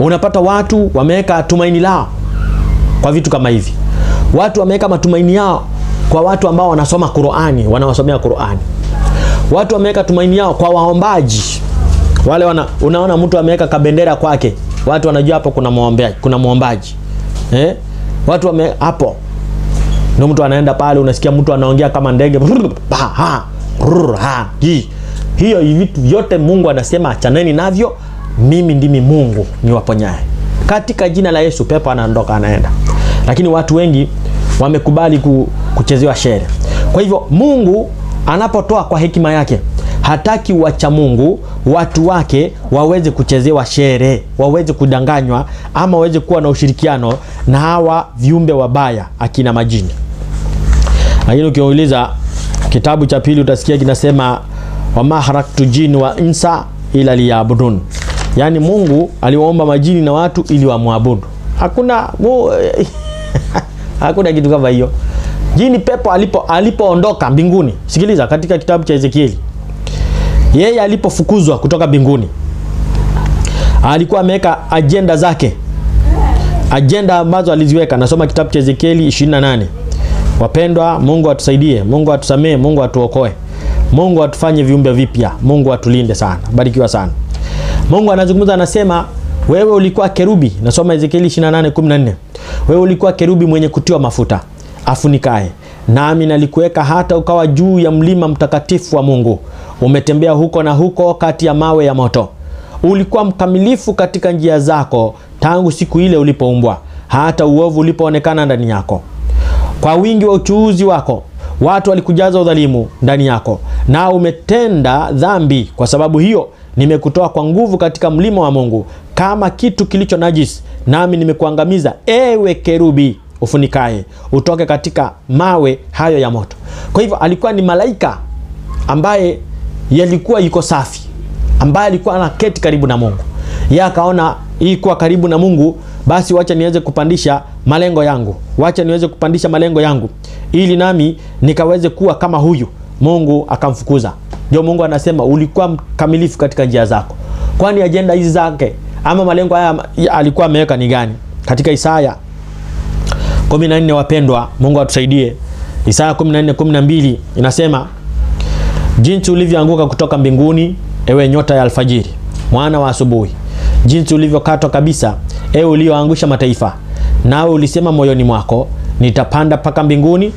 unapata watu wameweka tumaini lao kwa vitu kama hivi. Watu wameweka matumaini yao kwa watu ambao wanasoma Qur'ani, wanawasomea Qur'ani. Watu wameweka tumaini yao kwa waombaji. Wale unaona mtu ameweka kabendera kwake, watu wanajua hapo kuna muombaji. Watu hapo ndio mtu anaenda pale, unasikia mtu anaongea kama ndege. Hiyo vitu vyote Mungu anasema achaneni navyo, mimi ndimi Mungu niwaponyaye. Katika jina la Yesu pepo anaondoka, anaenda. Lakini watu wengi wamekubali kuchezewa shere. Kwa hivyo Mungu anapotoa kwa hekima yake, hataki wacha Mungu watu wake waweze kuchezewa shere, waweze kudanganywa, ama waweze kuwa na ushirikiano na hawa viumbe wabaya, akina majini. Lakini ukiuliza kitabu cha pili utasikia kinasema wama haraktu jini wa insa ila liyabudun. Yani Mungu aliwaomba majini na watu ili wamwabudu. Hakuna kitu kama hiyo. Jini pepo alipoondoka mbinguni. Sikiliza katika kitabu cha Ezekieli. Yeye alipofukuzwa kutoka mbinguni, alikuwa ameweka agenda zake. Agenda ambazo aliziweka. Nasoma kitabu cha Ezekieli 28. Wapendwa, Mungu atusaidie, Mungu atusamee, Mungu atuokoe. Mungu atufanye viumbe vipya. Mungu atulinde sana. Barikiwa sana. Mungu anazungumza, anasema wewe ulikuwa kerubi. Nasoma Ezekieli 28:14. Wewe ulikuwa kerubi mwenye kutiwa mafuta, afunikae. Nami nalikuweka hata ukawa juu ya mlima mtakatifu wa Mungu. Umetembea huko na huko kati ya mawe ya moto. Ulikuwa mkamilifu katika njia zako tangu siku ile ulipoumbwa, hata uovu ulipoonekana ndani yako. Kwa wingi wa uchuuzi wako watu walikujaza udhalimu ndani yako, na umetenda dhambi. Kwa sababu hiyo nimekutoa kwa nguvu katika mlima wa Mungu kama kitu kilicho najisi, nami nimekuangamiza ewe kerubi ufunikae, utoke katika mawe hayo ya moto. Kwa hivyo alikuwa ni malaika ambaye yalikuwa yuko safi, ambaye alikuwa anaketi karibu na Mungu. Yeye akaona hii kuwa karibu na Mungu, basi wacha niweze kupandisha malengo yangu. Wacha niweze kupandisha malengo yangu ili nami nikaweze kuwa kama huyu. Mungu akamfukuza. Ndio Mungu anasema ulikuwa mkamilifu katika njia zako. Kwani ajenda hizi zake ama malengo haya alikuwa ameweka ni gani? Katika Isaya 14 wapendwa, Mungu atusaidie. Isaya 14:12 inasema, jinsi ulivyoanguka kutoka mbinguni ewe nyota ya alfajiri, mwana wa asubuhi, jinsi ulivyokatwa kabisa ewe ulioangusha mataifa. Nawe ulisema moyoni mwako, nitapanda paka mbinguni,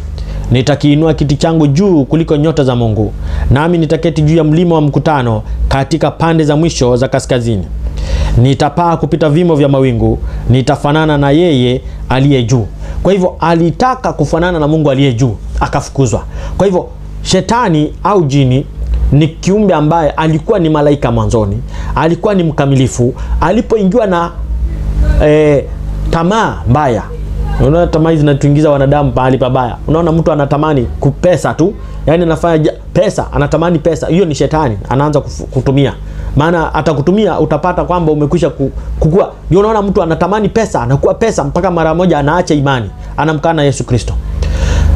nitakiinua kiti changu juu kuliko nyota za Mungu, nami nitaketi juu ya mlima wa mkutano katika pande za mwisho za kaskazini. Nitapaa kupita vimo vya mawingu, nitafanana na yeye aliye juu. Kwa hivyo alitaka kufanana na Mungu aliye juu, akafukuzwa. Kwa hivyo shetani au jini ni kiumbe ambaye alikuwa ni malaika mwanzoni, alikuwa ni mkamilifu. Alipoingiwa na tamaa mbaya, unaona tamaa hizi zinatuingiza wanadamu pahali pabaya. Unaona mtu anatamani kupesa tu, yani anafanya pesa, anatamani pesa. Hiyo ni shetani anaanza kutumia. Maana atakutumia utapata kwamba umekwisha kukua. Ndio unaona mtu anatamani pesa, anakuwa pesa mpaka mara moja anaacha imani, anamkana Yesu Kristo.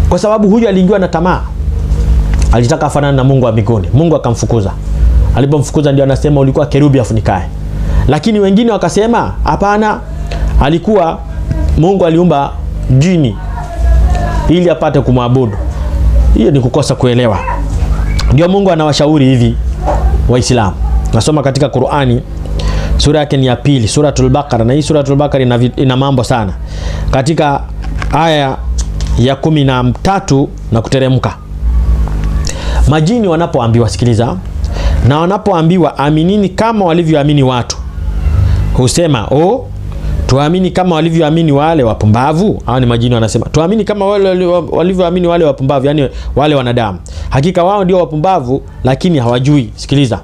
Kwa sababu huyu aliingiwa na tamaa. Alitaka afanane na Mungu wa mbinguni. Mungu akamfukuza. Alipomfukuza ndio anasema ulikuwa kerubi afunikae. Lakini wengine wakasema hapana, alikuwa Mungu aliumba jini ili apate kumwabudu. Hiyo ni kukosa kuelewa. Ndio Mungu anawashauri hivi Waislamu. Nasoma katika Qur'ani sura yake ni ya 2, Suratul Baqara, na hii Suratul Baqara ina mambo sana. Katika aya ya 13 na kuteremka, majini wanapoambiwa, sikiliza, na wanapoambiwa aminini kama walivyoamini watu, husema tuamini kama walivyoamini wale wapumbavu. Hao ni majini wanasema tuamini kama wale walivyoamini wale wapumbavu, yani wale wanadamu. Hakika wao ndio wapumbavu lakini hawajui. Sikiliza,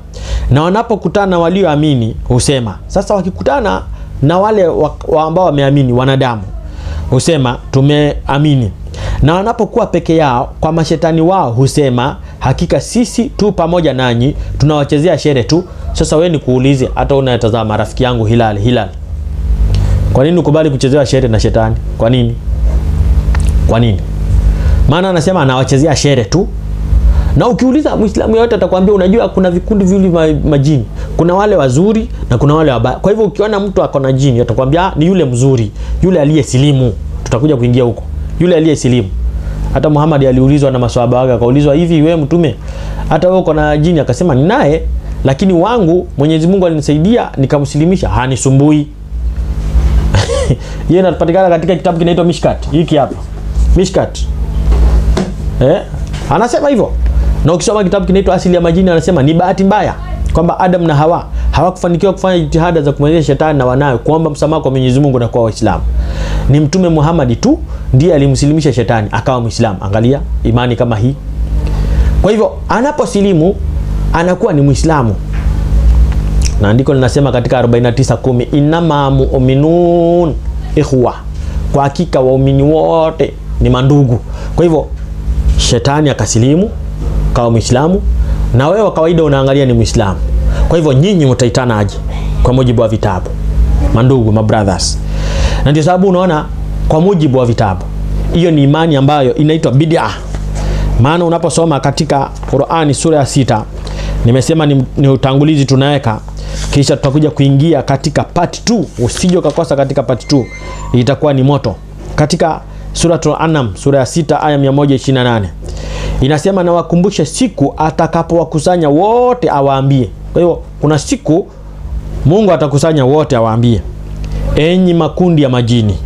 na wanapokutana walioamini husema. Sasa wakikutana na wale ambao wameamini wanadamu husema tumeamini. Na wanapokuwa peke yao kwa mashetani wao husema hakika sisi tu pamoja nanyi tunawachezea shere tu. Sasa wewe nikuulize, hata unayetazama rafiki yangu Hilal, kwa nini ukubali kuchezewa shere na shetani? Kwa nini? Kwa nini? Maana anasema anawachezea shere tu. Na ukiuliza Muislamu yote atakwambia unajua kuna vikundi viwili majini. Kuna wale wazuri na kuna wale wabaya. Kwa hivyo ukiona mtu ako na jini atakwambia ni yule mzuri, yule aliyesilimu. Tutakuja kuingia huko. Yule aliyesilimu. Hata Muhammad aliulizwa na maswahaba wake, akaulizwa hivi, wewe mtume, hata wewe uko na jini? Akasema ni naye, lakini wangu Mwenyezi Mungu alinisaidia nikamsilimisha, hanisumbui. Yeye anapatikana katika kitabu kinaitwa Mishkat. Hiki hapa. Mishkat. Anasema hivyo. Na ukisoma kitabu kinaitwa Asili ya Majini anasema ni bahati mbaya kwamba Adam na Hawa hawakufanikiwa kufanya jitihada za kumwezesha shetani na wanawe kuomba msamaha kwa Mwenyezi Mungu na kwa Waislamu. Ni Mtume Muhammad tu ndiye alimsilimisha shetani akawa Muislamu. Angalia imani kama hii. Kwa hivyo anaposilimu anakuwa ni Muislamu. Na andiko linasema katika 49:10 inama mu'minun ikhwa, kwa hakika waumini wote ni mandugu. Kwa hivyo shetani akasilimu kawa Muislamu, na wewe kawaida unaangalia ni Muislamu. Kwa hivyo nyinyi mtaitana aje kwa mujibu wa vitabu? Mandugu, brothers. Na ndio sababu unaona kwa mujibu wa vitabu hiyo ni imani ambayo inaitwa bid'ah. Maana unaposoma katika Qur'ani sura ya 6, nimesema ni utangulizi tunaweka, kisha tutakuja kuingia katika part 2. Usije ukakosa katika part 2, itakuwa ni moto. Katika Suratul An'am sura ya 6 aya 128 inasema na wakumbushe siku atakapowakusanya wote awaambie. Kwa hiyo kuna siku Mungu atakusanya wote awaambie, enyi makundi ya majini.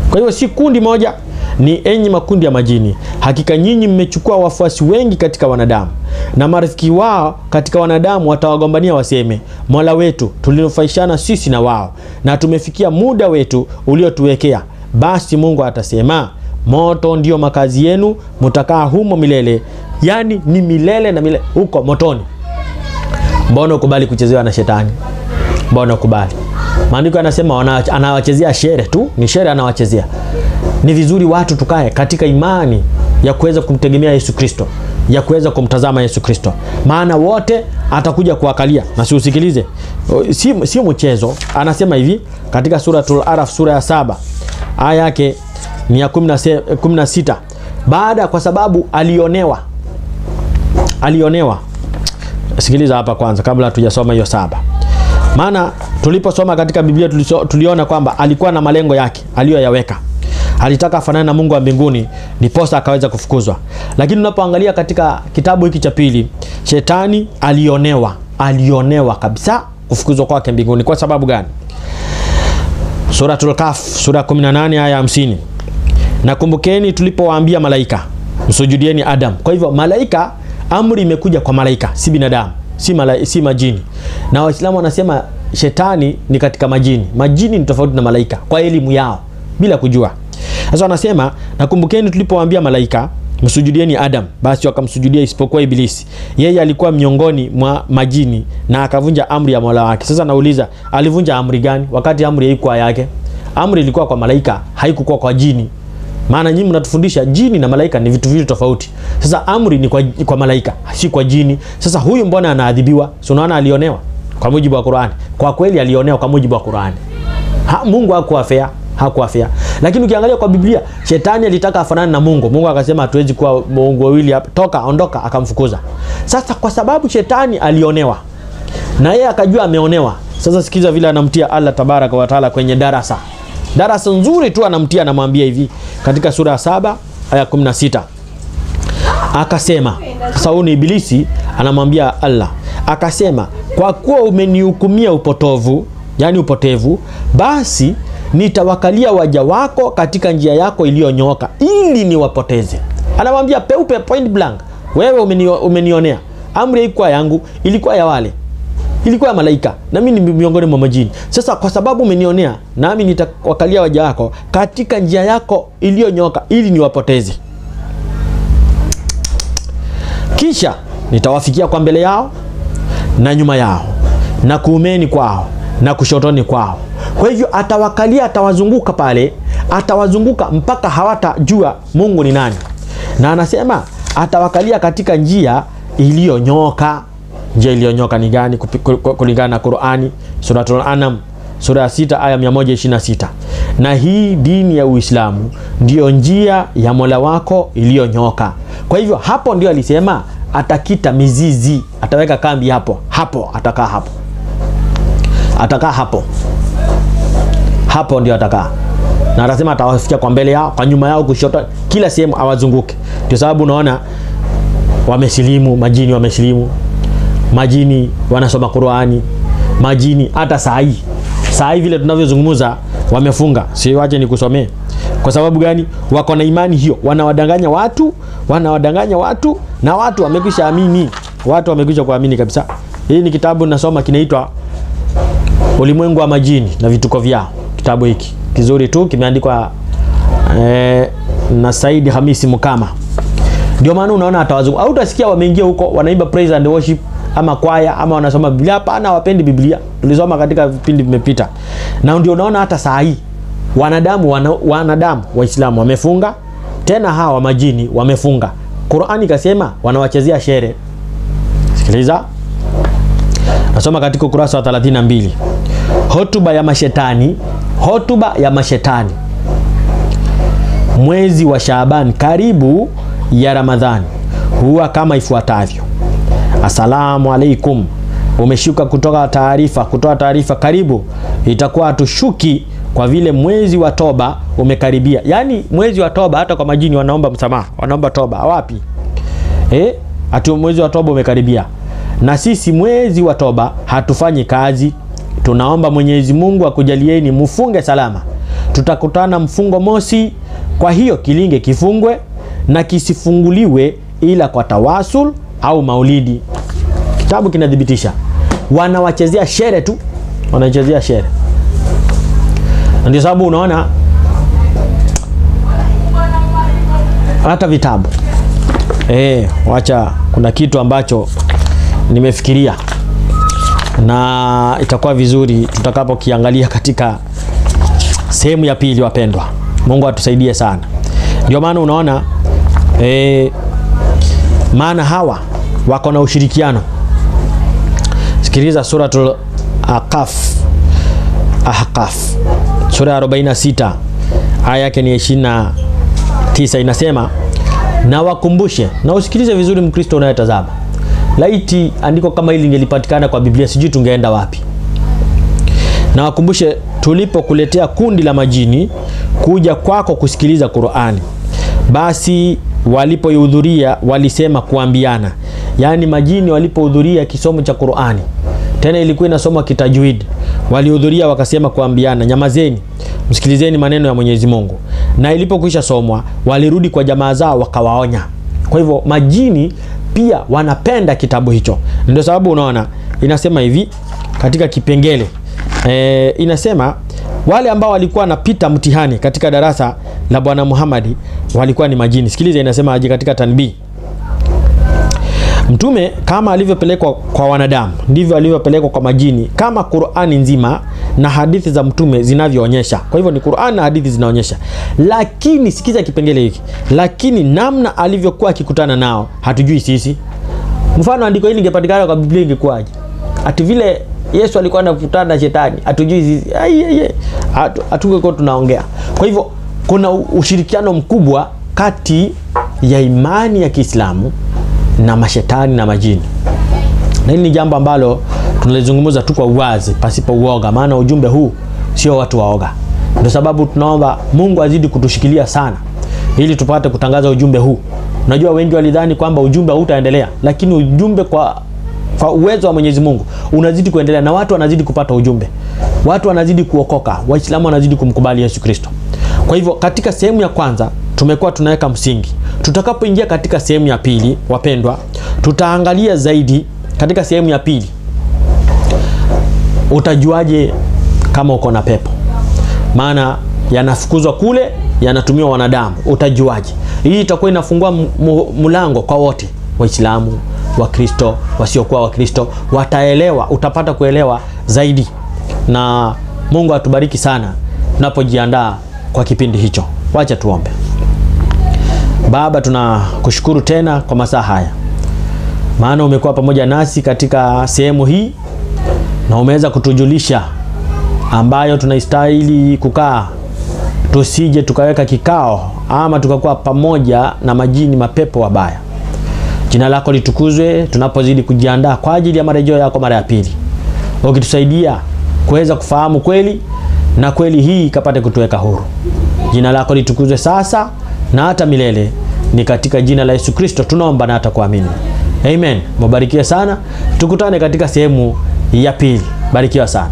Kwa hiyo si kundi moja, ni enyi makundi ya majini, hakika nyinyi mmechukua wafuasi wengi katika wanadamu, na marafiki wao katika wanadamu watawagombania waseme, Mola wetu tulinufaishana sisi na wao, na tumefikia muda wetu uliotuwekea. Basi Mungu atasema, moto ndio makazi yenu, mtakaa humo milele. Yani ni milele na milele huko motoni. Mbona ukubali kuchezewa na shetani? Mbona ukubali? Maandiko yanasema anawachezea shere tu, ni shere anawachezea. Ni vizuri watu tukae katika imani ya kuweza kumtegemea Yesu Kristo, ya kuweza kumtazama Yesu Kristo. Maana wote atakuja kuangalia. Na si usikilize. Si mchezo. Anasema hivi katika Suratul Araf sura ya 7 aya yake ni ya 16. Baada kwa sababu alionewa. Sikiliza hapa kwanza kabla hatujasoma hiyo 7. Maana tuliposoma katika Biblia tuliona kwamba alikuwa na malengo yake aliyoyaweka. Alitaka afanane na Mungu wa mbinguni ndiposa akaweza kufukuzwa. Lakini unapoangalia katika kitabu hiki cha pili, shetani alionewa kabisa kufukuzwa kwake mbinguni. Kwa sababu gani? Suratul Kahf sura 18 aya 50. Nakumbukeni tulipowaambia malaika msujudieni Adam. Kwa hivyo malaika, amri imekuja kwa malaika, si binadamu, si majini. Na Waislamu wanasema shetani ni katika majini. Majini ni tofauti na malaika kwa elimu yao bila kujua. Sasa wanasema nakumbukeni tulipowaambia malaika msujudieni Adam, basi wakamsujudia isipokuwa Ibilisi. Yeye alikuwa miongoni mwa majini na akavunja amri ya Mola wake. Sasa nauliza, alivunja amri gani wakati amri haikuwa yake? Amri ilikuwa kwa malaika, haikuwa kwa jini. Maana nyinyi mnatufundisha jini na malaika ni vitu viwili tofauti. Sasa amri ni kwa malaika, si kwa jini. Sasa huyu mbona anaadhibiwa? Si unaona alionewa kwa mujibu wa Qur'ani. Kwa kweli alionewa kwa mujibu wa Qur'ani. Mungu hakuwa fair. Lakini ukiangalia kwa Biblia, shetani alitaka afanane na Mungu. Mungu akasema hatuwezi kuwa Mungu wawili hapa. Toka, ondoka, akamfukuza. Sasa kwa sababu shetani alionewa na yeye akajua ameonewa. Sasa sikiza vile anamtia Allah tabaraka wa taala kwenye darasa. Darasa nzuri tu anamtia, anamwambia hivi katika sura 7 aya 16. Akasema, sasa huyu ni Ibilisi anamwambia Allah. Akasema, kwa kuwa umenihukumia upotovu, yani upotevu, basi nitawakalia waja wako katika njia yako iliyonyooka ili niwapoteze. Anamwambia peupe, point blank, wewe umenionea. Amri haikuwa yangu, ilikuwa ya wale. Ilikuwa ya malaika na mimi ni miongoni mwa majini. Sasa kwa sababu umenionea, nami nitawakalia waja wako katika njia yako iliyonyooka ili niwapoteze. Kisha nitawafikia kwa mbele yao na nyuma yao na kuumeni kwao na kushotoni kwao. Kwa hivyo atawakalia, atawazunguka pale, atawazunguka mpaka hawatajua Mungu ni nani. Na anasema atawakalia katika njia iliyonyooka. Njia iliyonyooka ni gani kulingana na Qur'ani? Suratul An'am sura 6 aya 126. Na hii dini ya Uislamu ndiyo njia ya Mola wako iliyonyooka. Kwa hivyo hapo ndio alisema atakita mizizi, ataweka kambi hapo. Atakaa hapo. Hapo ndio atakaa. Na atasema atawafikia kwa mbele yao, kwa nyuma yao, kushoto, kila sehemu awazunguke. Ndio sababu unaona wamesilimu, majini wamesilimu. Majini wanasoma Qur'ani. Majini hata saa hii vile tunavyozungumza wamefunga. Si waje nikusomee. Kwa sababu gani? Wako na imani hiyo. Wanawadanganya watu na watu wamekwisha amini. Watu wamekwisha kuamini kabisa. Hii ni kitabu nasoma kinaitwa Ulimwengu wa Majini na Vituko Vyao. Kitabu hiki kizuri tu, kimeandikwa na Said Hamisi Mukama. Ndio maana unaona atawazungu. Au utasikia wameingia huko wanaimba praise and worship ama kwaya ama wanasoma Biblia. Hapana, hawapendi Biblia. Tulisoma katika vipindi vimepita. Na ndio unaona hata saa hii wanadamu Waislamu wamefunga, tena hawa majini wamefunga. Qur'ani kasema wanawachezea shere. Sikiliza. Nasoma katika ukurasa wa 32. Hotuba ya mashetani. Mwezi wa Shaaban karibu ya Ramadhani huwa kama ifuatavyo. Asalamu alaikum. Umeshuka kutoa taarifa karibu. Itakuwa hatushuki kwa vile mwezi wa toba umekaribia. Yani mwezi wa toba, hata kwa majini wanaomba msamaha, wanaomba toba. Wapi? Ati mwezi wa toba umekaribia. Na sisi mwezi wa toba hatufanyi kazi. Tunaomba Mwenyezi Mungu akujalieni mfunge salama. Tutakutana mfungo mosi. Kwa hiyo kilinge kifungwe na kisifunguliwe ila kwa tawasul au maulidi. Kitabu kinadhibitisha. Wanawachezea shere tu. Wanachezea shere. Ndio sababu unaona hata vitabu. Wacha kuna kitu ambacho nimefikiria na itakuwa vizuri tutakapo kiangalia katika sehemu ya pili, wapendwa. Mungu atusaidie sana. Ndio maana unaona maana hawa wako na ushirikiano. Sikiliza suratul Ahqaf sura 46 aya yake ni 29, inasema na wakumbushe, na usikilize vizuri Mkristo unayetazama, Laiti andiko kama hili lingelipatikana kwa Biblia, sijui tungeenda wapi. Na wakumbushe, tulipokuletea kundi la majini kuja kwako kusikiliza Qur'ani, basi walipohudhuria walisema kuambiana. Yani majini walipohudhuria kisomo cha Qur'ani, tena ilikuwa inasoma kitajwid, walihudhuria wakasema kuambiana, nyamazeni, msikilizeni maneno ya Mwenyezi Mungu. Na ilipokwisha somwa, walirudi kwa jamaa zao wakawaonya. Kwa hivyo majini pia wanapenda kitabu hicho. Ndio sababu unaona inasema hivi katika kipengele inasema wale ambao walikuwa wanapita mtihani katika darasa la Bwana Muhammad walikuwa ni majini. Sikiliza inasema aje katika tanbii: Mtume kama alivyopelekwa kwa wanadamu ndivyo alivyopelekwa kwa majini, kama Qur'ani nzima na hadithi za mtume zinavyoonyesha. Kwa hivyo ni Qur'ani na hadithi zinaonyesha. Lakini sikiza kipengele hiki, lakini namna alivyokuwa akikutana nao hatujui sisi. Mfano andiko hili lingepatikana kwa Biblia ingekuwaje? Ati vile Yesu alikuwa anakutana na shetani, hatujui sisi. Hatungekuwa tunaongea. Kwa hivyo kuna ushirikiano mkubwa kati ya imani ya Kiislamu na mashetani na majini. Na hili ni jambo ambalo tunalizungumza tu kwa uwazi pasipo uoga, maana ujumbe huu sio watu waoga. Ndio sababu tunaomba Mungu azidi kutushikilia sana ili tupate kutangaza ujumbe huu. Unajua wengi walidhani kwamba ujumbe hautaendelea, lakini ujumbe kwa uwezo wa Mwenyezi Mungu unazidi kuendelea na watu wanazidi kupata ujumbe. Watu wanazidi kuokoka, Waislamu wanazidi kumkubali Yesu Kristo. Kwa hivyo katika sehemu ya kwanza tumekuwa tunaweka msingi. Tutakapoingia katika sehemu ya pili, wapendwa, tutaangalia zaidi katika sehemu ya pili. Utajuaje kama uko na pepo? Maana yanafukuzwa kule, yanatumiwa wanadamu. Utajuaje? Hii itakuwa inafungua mlango kwa wote, Waislamu, Wakristo, wasiokuwa Wakristo wataelewa, utapata kuelewa zaidi. Na Mungu atubariki sana tunapojiandaa kwa kipindi hicho. Wacha tuombe. Baba, tunakushukuru tena kwa masaa haya, maana umekuwa pamoja nasi katika sehemu hii na umeweza kutujulisha ambayo tunaistahili kukaa, tusije tukaweka kikao ama tukakuwa pamoja na majini mapepo wabaya. Jina lako litukuzwe tunapozidi kujiandaa kwa ajili ya marejeo yako mara ya pili, ukitusaidia kuweza kufahamu kweli na kweli hii ikapate kutuweka huru. Jina lako litukuzwe sasa na hata milele. Ni katika jina la Yesu Kristo tunaomba na hata kuamini. Amen. Mbarikiwe sana. Tukutane katika sehemu ya pili. Barikiwa sana.